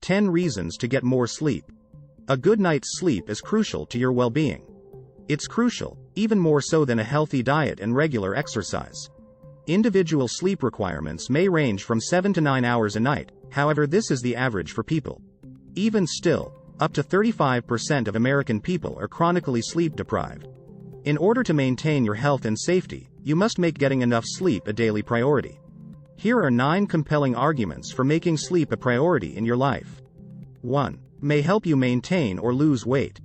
10 reasons to get more sleep. A good night's sleep is crucial to your well-being. It's crucial, even more so than a healthy diet and regular exercise. Individual sleep requirements may range from 7 to 9 hours a night, however this is the average for people. Even still, up to 35% of American people are chronically sleep deprived. In order to maintain your health and safety, you must make getting enough sleep a daily priority. Here are 9 compelling arguments for making sleep a priority in your life. 1. May help you maintain or lose weight.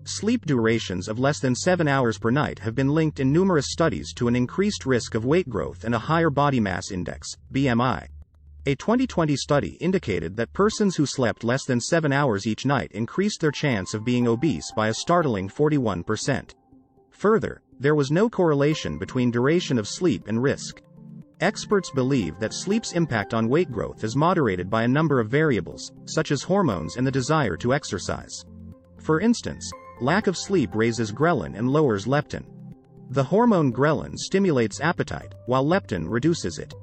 Sleep durations of less than 7 hours per night have been linked in numerous studies to an increased risk of weight growth and a higher body mass index, BMI. A 2020 study indicated that persons who slept less than 7 hours each night increased their chance of being obese by a startling 41%. Further, there was no correlation between duration of sleep and risk. Experts believe that sleep's impact on weight growth is moderated by a number of variables, such as hormones and the desire to exercise. For instance, lack of sleep raises ghrelin and lowers leptin. The hormone ghrelin stimulates appetite, while leptin reduces it.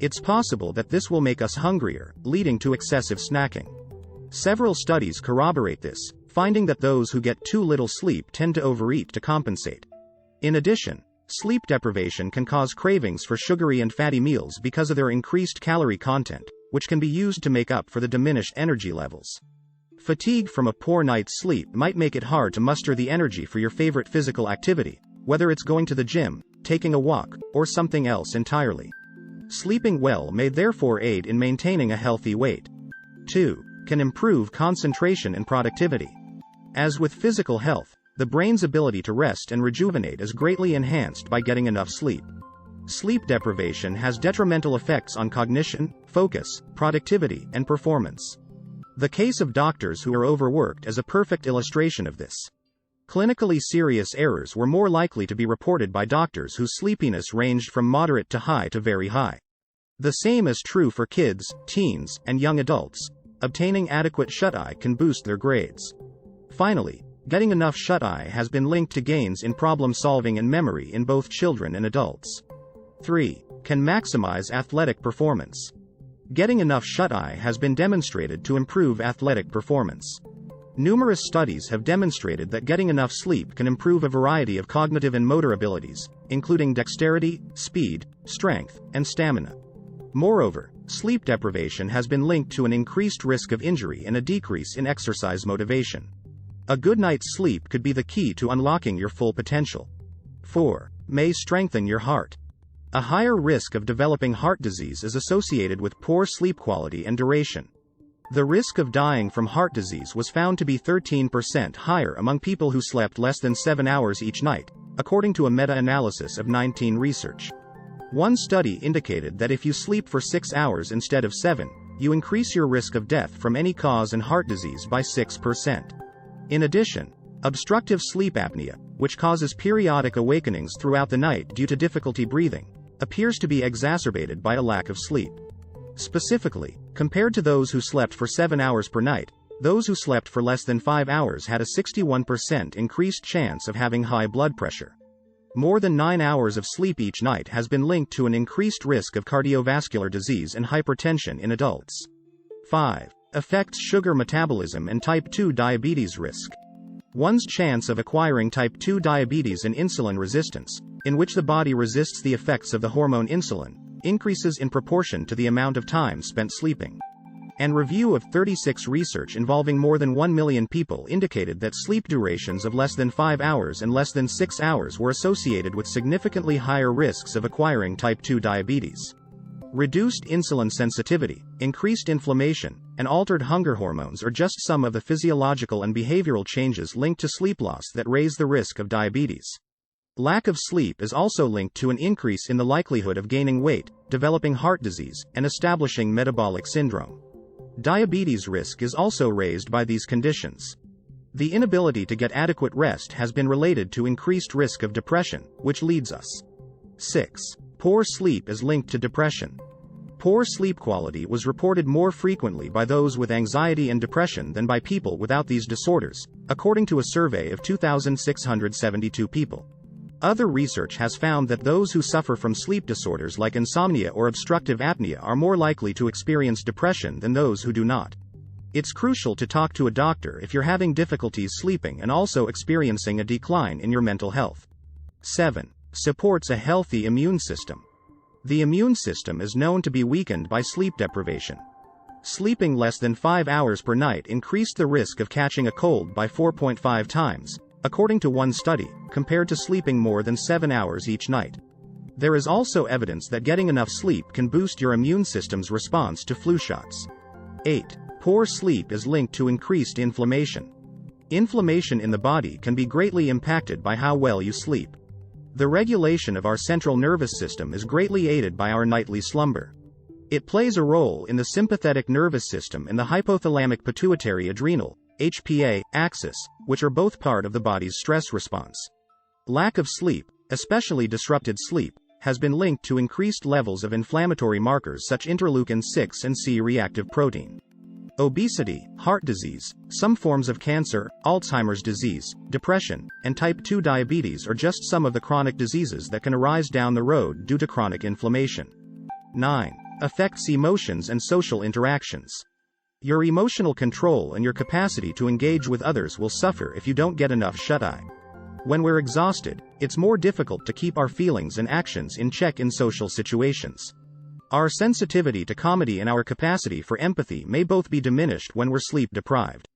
It's possible that this will make us hungrier, leading to excessive snacking. Several studies corroborate this, finding that those who get too little sleep tend to overeat to compensate. In addition, sleep deprivation can cause cravings for sugary and fatty meals because of their increased calorie content, which can be used to make up for the diminished energy levels. Fatigue from a poor night's sleep might make it hard to muster the energy for your favorite physical activity, whether it's going to the gym, taking a walk, or something else entirely. Sleeping well may therefore aid in maintaining a healthy weight. 2. Can improve concentration and productivity. As with physical health, the brain's ability to rest and rejuvenate is greatly enhanced by getting enough sleep. Sleep deprivation has detrimental effects on cognition, focus, productivity, and performance. The case of doctors who are overworked is a perfect illustration of this. Clinically serious errors were more likely to be reported by doctors whose sleepiness ranged from moderate to very high. The same is true for kids, teens, and young adults. Obtaining adequate shut-eye can boost their grades. Finally, getting enough shut-eye has been linked to gains in problem-solving and memory in both children and adults. 3. Can maximize athletic performance. Getting enough shut-eye has been demonstrated to improve athletic performance. Numerous studies have demonstrated that getting enough sleep can improve a variety of cognitive and motor abilities, including dexterity, speed, strength, and stamina. Moreover, sleep deprivation has been linked to an increased risk of injury and a decrease in exercise motivation. A good night's sleep could be the key to unlocking your full potential. 4. May strengthen your heart. A higher risk of developing heart disease is associated with poor sleep quality and duration. The risk of dying from heart disease was found to be 13% higher among people who slept less than 7 hours each night, according to a meta-analysis of 19 research. One study indicated that if you sleep for 6 hours instead of 7, you increase your risk of death from any cause and heart disease by 6%. In addition, obstructive sleep apnea, which causes periodic awakenings throughout the night due to difficulty breathing, appears to be exacerbated by a lack of sleep. Specifically, compared to those who slept for 7 hours per night, those who slept for less than 5 hours had a 61% increased chance of having high blood pressure. More than 9 hours of sleep each night has been linked to an increased risk of cardiovascular disease and hypertension in adults. 5. Affects sugar metabolism and type 2 diabetes risk. One's chance of acquiring type 2 diabetes and insulin resistance, in which the body resists the effects of the hormone insulin, increases in proportion to the amount of time spent sleeping. An review of 36 research involving more than 1 million people indicated that sleep durations of less than 5 hours and less than 6 hours were associated with significantly higher risks of acquiring type 2 diabetes. Reduced insulin sensitivity, increased inflammation, and altered hunger hormones are just some of the physiological and behavioral changes linked to sleep loss that raise the risk of diabetes. Lack of sleep is also linked to an increase in the likelihood of gaining weight, developing heart disease, and establishing metabolic syndrome. Diabetes risk is also raised by these conditions. The inability to get adequate rest has been related to increased risk of depression, which leads us. 6. Poor sleep is linked to depression. Poor sleep quality was reported more frequently by those with anxiety and depression than by people without these disorders, according to a survey of 2,672 people. Other research has found that those who suffer from sleep disorders like insomnia or obstructive apnea are more likely to experience depression than those who do not. It's crucial to talk to a doctor if you're having difficulties sleeping and also experiencing a decline in your mental health. 7. Supports a healthy immune system. The immune system is known to be weakened by sleep deprivation. Sleeping less than 5 hours per night increased the risk of catching a cold by 4.5 times, according to one study, compared to sleeping more than 7 hours each night. There is also evidence that getting enough sleep can boost your immune system's response to flu shots. 8. Poor sleep is linked to increased inflammation. Inflammation in the body can be greatly impacted by how well you sleep. The regulation of our central nervous system is greatly aided by our nightly slumber. It plays a role in the sympathetic nervous system and the hypothalamic pituitary adrenal (HPA) axis, which are both part of the body's stress response. Lack of sleep, especially disrupted sleep, has been linked to increased levels of inflammatory markers such as interleukin-6 and C-reactive protein. Obesity, heart disease, some forms of cancer, Alzheimer's disease, depression, and type 2 diabetes are just some of the chronic diseases that can arise down the road due to chronic inflammation. 9. Affects emotions and social interactions. Your emotional control and your capacity to engage with others will suffer if you don't get enough shut-eye. When we're exhausted, it's more difficult to keep our feelings and actions in check in social situations. Our sensitivity to comedy and our capacity for empathy may both be diminished when we're sleep deprived.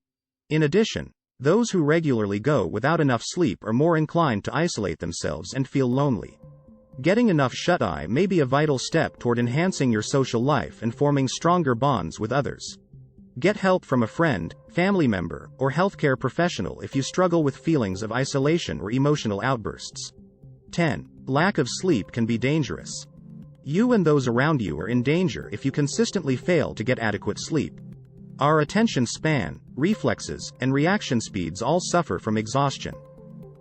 In addition, those who regularly go without enough sleep are more inclined to isolate themselves and feel lonely. Getting enough shut-eye may be a vital step toward enhancing your social life and forming stronger bonds with others. Get help from a friend, family member, or healthcare professional if you struggle with feelings of isolation or emotional outbursts. 10. Lack of sleep can be dangerous. You and those around you are in danger if you consistently fail to get adequate sleep. Our attention span, reflexes, and reaction speeds all suffer from exhaustion.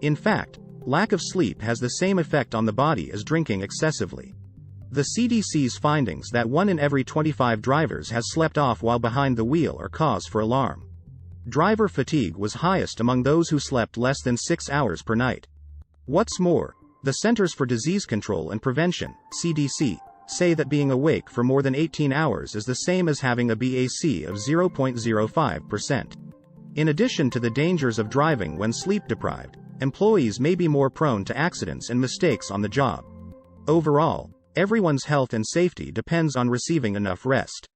In fact, lack of sleep has the same effect on the body as drinking excessively. The CDC's findings that 1 in every 25 drivers has slept off while behind the wheel are cause for alarm. Driver fatigue was highest among those who slept less than 6 hours per night. What's more, the Centers for Disease Control and Prevention, CDC, say that being awake for more than 18 hours is the same as having a BAC of 0.05%. In addition to the dangers of driving when sleep deprived, employees may be more prone to accidents and mistakes on the job. Overall, everyone's health and safety depends on receiving enough rest.